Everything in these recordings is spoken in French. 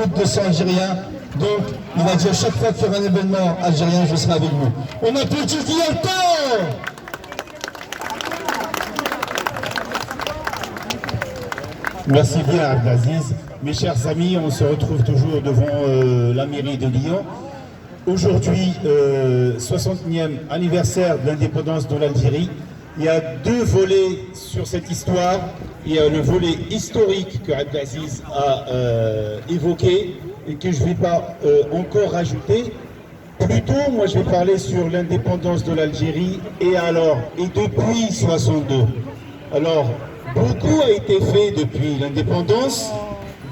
de 200 Algériens. Donc, il a dit à chaque fois qu'il y aura un événement algérien, je serai avec vous. On applaudit qui a le temps. Merci bien, Abdelaziz. Mes chers amis, on se retrouve toujours devant la mairie de Lyon. Aujourd'hui, 60e anniversaire de l'indépendance de l'Algérie. Il y a deux volets sur cette histoire. Il y a le volet historique que Abdelaziz a évoqué et que je ne vais pas encore rajouter. Plutôt, moi je vais parler sur l'indépendance de l'Algérie et depuis 62. Alors, beaucoup a été fait depuis l'indépendance,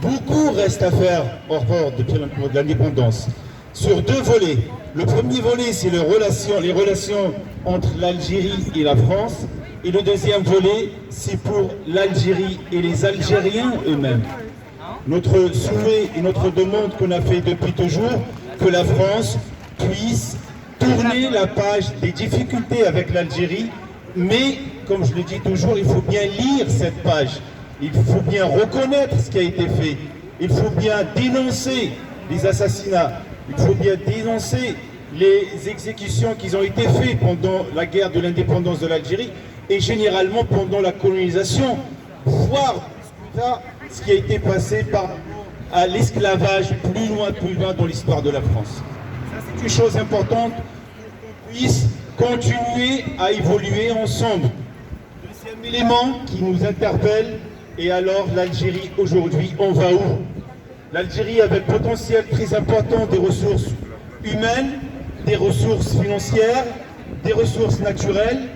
beaucoup reste à faire encore depuis l'indépendance. Sur deux volets. Le premier volet, c'est les relations entre l'Algérie et la France. Et le deuxième volet, c'est pour l'Algérie et les Algériens eux-mêmes. Notre souhait et notre demande qu'on a fait depuis toujours, que la France puisse tourner la page des difficultés avec l'Algérie, mais, comme je le dis toujours, il faut bien lire cette page. Il faut bien reconnaître ce qui a été fait. Il faut bien dénoncer les assassinats. Il faut bien dénoncer les exécutions qui ont été faites pendant la guerre de l'indépendance de l'Algérie et généralement pendant la colonisation, voire ce qui a été passé à l'esclavage plus loin dans l'histoire de la France. C'est une chose importante qu'on puisse continuer à évoluer ensemble. Deuxième élément qui nous interpelle, et alors l'Algérie aujourd'hui, on va où? L'Algérie avait un potentiel très important des ressources humaines, des ressources financières, des ressources naturelles,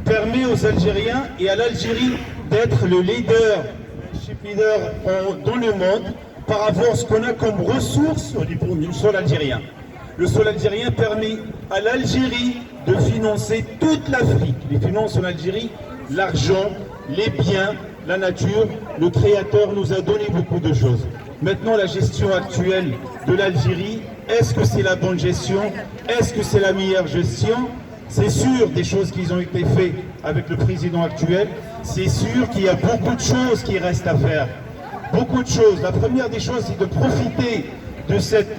permet aux Algériens et à l'Algérie d'être le leader dans le monde par rapport à ce qu'on a comme ressources du sol algérien. Le sol algérien permet à l'Algérie de financer toute l'Afrique. Les finances en Algérie, l'argent, les biens, la nature, le Créateur nous a donné beaucoup de choses. Maintenant, la gestion actuelle de l'Algérie, est-ce que c'est la bonne gestion? Est-ce que c'est la meilleure gestion? C'est sûr des choses qui ont été faites avec le président actuel. C'est sûr qu'il y a beaucoup de choses qui restent à faire. Beaucoup de choses. La première des choses, c'est de profiter de cette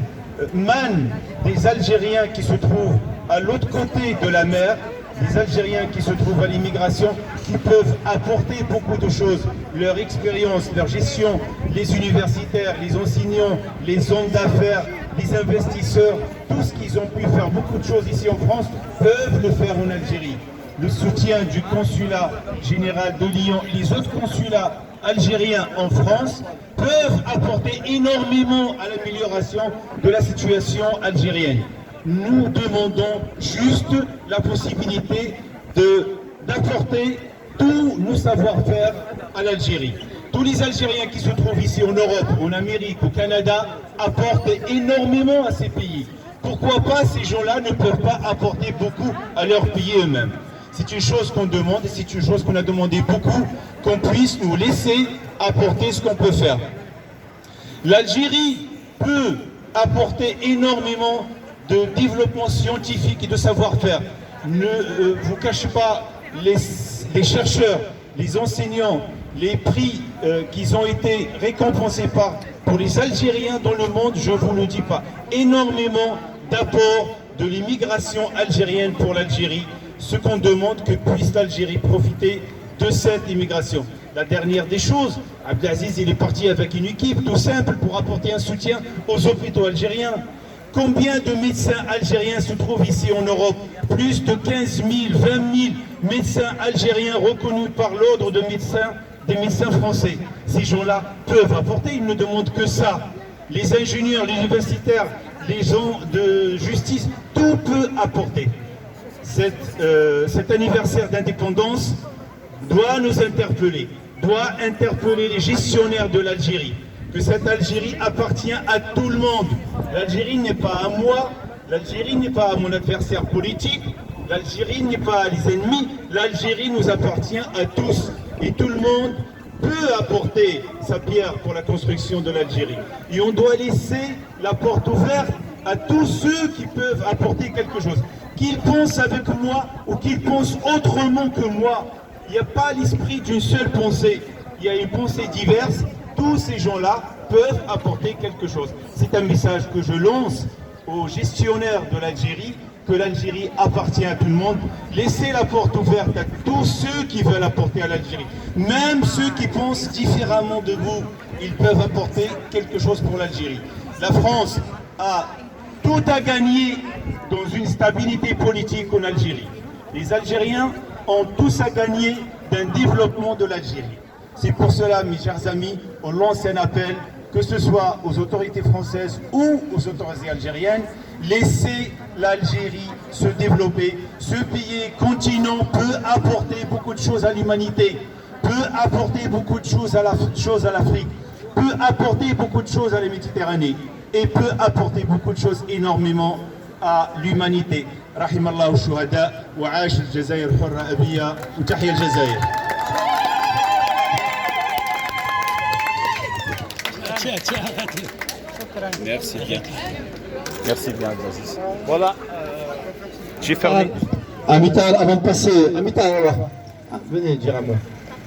manne des Algériens qui se trouvent à l'autre côté de la mer, des Algériens qui se trouvent à l'immigration, qui peuvent apporter beaucoup de choses, leur expérience, leur gestion, les universitaires, les enseignants, les hommes d'affaires, les investisseurs, tout ce qu'ils ont pu faire, beaucoup de choses ici en France, peuvent le faire en Algérie. Le soutien du consulat général de Lyon, les autres consulats algériens en France peuvent apporter énormément à l'amélioration de la situation algérienne. Nous demandons juste la possibilité d'apporter tous nos savoir-faire à l'Algérie. Tous les Algériens qui se trouvent ici en Europe, en Amérique, au Canada, apportent énormément à ces pays. Pourquoi pas ces gens-là ne peuvent pas apporter beaucoup à leur pays eux-mêmes? C'est une chose qu'on demande et c'est une chose qu'on a demandé beaucoup, qu'on puisse nous laisser apporter ce qu'on peut faire. L'Algérie peut apporter énormément de développement scientifique et de savoir-faire. Ne vous cachez pas, les chercheurs, les enseignants, les prix qui ont été récompensés pour les Algériens dans le monde, je ne vous le dis pas. Énormément d'apports de l'immigration algérienne pour l'Algérie. Ce qu'on demande, que puisse l'Algérie profiter de cette immigration. La dernière des choses, Abdelaziz il est parti avec une équipe tout simple pour apporter un soutien aux hôpitaux algériens. Combien de médecins algériens se trouvent ici en Europe? Plus de 15 000, 20 000 médecins algériens reconnus par l'ordre des médecins français. Ces gens-là peuvent apporter, ils ne demandent que ça. Les ingénieurs, les universitaires, les gens de justice, tout peut apporter. Cet anniversaire d'indépendance doit nous interpeller, doit interpeller les gestionnaires de l'Algérie. Que cette Algérie appartient à tout le monde. L'Algérie n'est pas à moi, l'Algérie n'est pas à mon adversaire politique, l'Algérie n'est pas à les ennemis, l'Algérie nous appartient à tous. Et tout le monde peut apporter sa pierre pour la construction de l'Algérie. Et on doit laisser la porte ouverte à tous ceux qui peuvent apporter quelque chose. Qu'ils pensent avec moi ou qu'ils pensent autrement que moi. Il n'y a pas l'esprit d'une seule pensée. Il y a une pensée diverse. Tous ces gens-là peuvent apporter quelque chose. C'est un message que je lance aux gestionnaires de l'Algérie, que l'Algérie appartient à tout le monde. Laissez la porte ouverte à tous ceux qui veulent apporter à l'Algérie. Même ceux qui pensent différemment de vous, ils peuvent apporter quelque chose pour l'Algérie. La France a tout à gagner dans une stabilité politique en Algérie. Les Algériens ont tous à gagner d'un développement de l'Algérie. C'est pour cela, mes chers amis, on lance un appel, que ce soit aux autorités françaises ou aux autorités algériennes, laissez l'Algérie se développer. Ce pays continent peut apporter beaucoup de choses à l'humanité, peut apporter beaucoup de choses à l'Afrique, peut apporter beaucoup de choses à la Méditerranée et peut apporter beaucoup de choses énormément à l'humanité. Rahimallahu shuhada wa ash al-Jazair hurra abiya wa tahiyya al-Jazair. Merci bien. Merci bien, Aziz. Voilà. J'ai fermé. Amital, avant de passer, Amital, venez dire un mot.